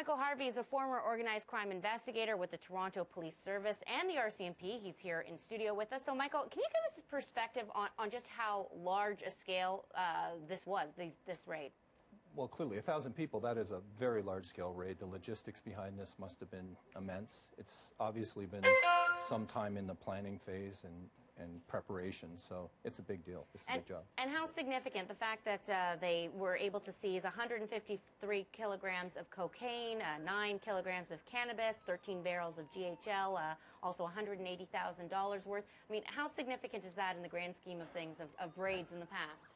Michael Harvey is a former organized crime investigator with the Toronto Police Service and the RCMP. He's here in studio with us. So, Michael, can you give us a perspective on just how large a scale this raid? Well, clearly, 1,000 people, that is a very large-scale raid. The logistics behind this must have been immense. It's obviously been some time in the planning phase and preparation, so it's a big deal. It's a big job. And how significant the fact that they were able to seize 153 kilograms of cocaine, 9 kilograms of cannabis, 13 barrels of GHL, also $180,000 worth. I mean, how significant is that in the grand scheme of things of raids in the past?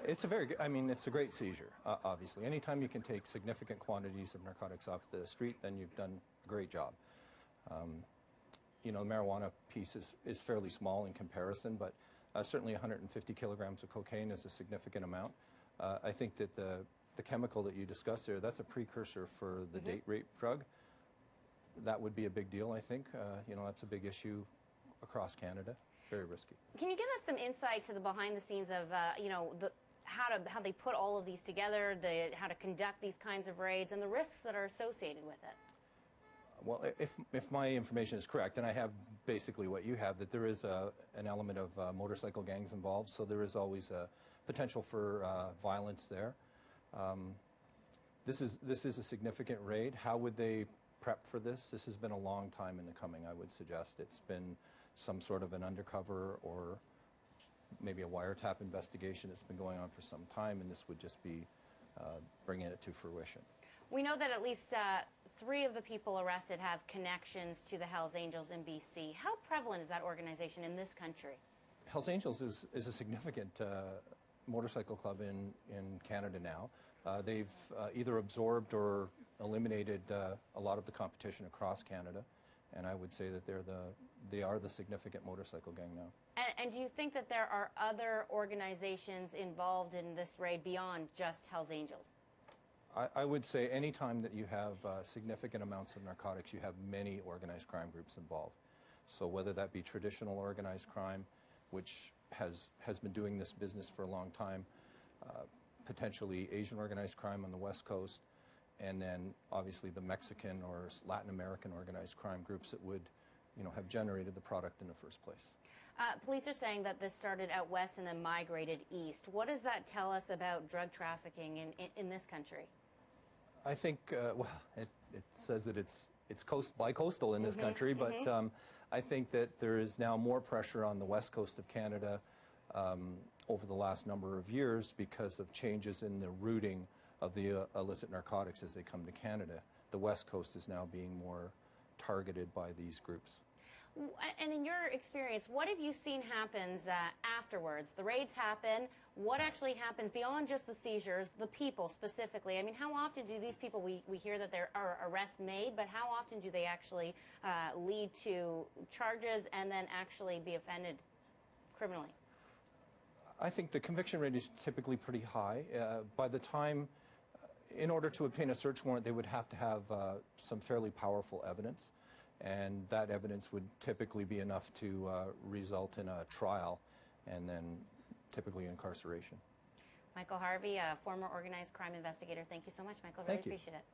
It's a very good, I mean, it's a great seizure, obviously. Anytime you can take significant quantities of narcotics off the street, then you've done a great job. You know, the marijuana piece is fairly small in comparison, but certainly 150 kilograms of cocaine is a significant amount. I think that the chemical that you discussed there, that's a precursor for the date rape drug. That would be a big deal, I think. You know, that's a big issue across Canada. Very risky. Can you give us some insight to the behind the scenes of, you know, how they put all of these together, how to conduct these kinds of raids, and the risks that are associated with it? Well, if my information is correct, and I have basically what you have, that there is an element of motorcycle gangs involved, so there is always a potential for violence there. This is a significant raid. How would they prep for this? This has been a long time in the coming, I would suggest. It's been some sort of an undercover or maybe a wiretap investigation that's been going on for some time, and this would just be bringing it to fruition. We know that at least 3 of the people arrested have connections to the Hells Angels in BC. How prevalent is that organization in this country? Hells Angels is a significant motorcycle club in Canada now. They've either absorbed or eliminated a lot of the competition across Canada, and I would say that they are the significant motorcycle gang now. And do you think that there are other organizations involved in this raid beyond just Hells Angels? I would say any time that you have significant amounts of narcotics, you have many organized crime groups involved. So whether that be traditional organized crime, which has been doing this business for a long time, potentially Asian organized crime on the West Coast, and then obviously the Mexican or Latin American organized crime groups that would, you know, have generated the product in the first place. Police are saying that this started out west and then migrated east. What does that tell us about drug trafficking in this country? I think, well, it says that it's bi-coastal in this country, but I think that there is now more pressure on the west coast of Canada over the last number of years because of changes in the routing of the illicit narcotics as they come to Canada. The west coast is now being more targeted by these groups. And in your experience, what have you seen happens afterwards? The raids happen. What actually happens beyond just the seizures, the people specifically? I mean, how often do these people, we hear that there are arrests made, but how often do they actually lead to charges and then actually be offended criminally? I think the conviction rate is typically pretty high. By the time, in order to obtain a search warrant, they would have to have some fairly powerful evidence. And that evidence would typically be enough to result in a trial and then typically incarceration. Michael Harvey, a former organized crime investigator. Thank you so much, Michael. Really appreciate it.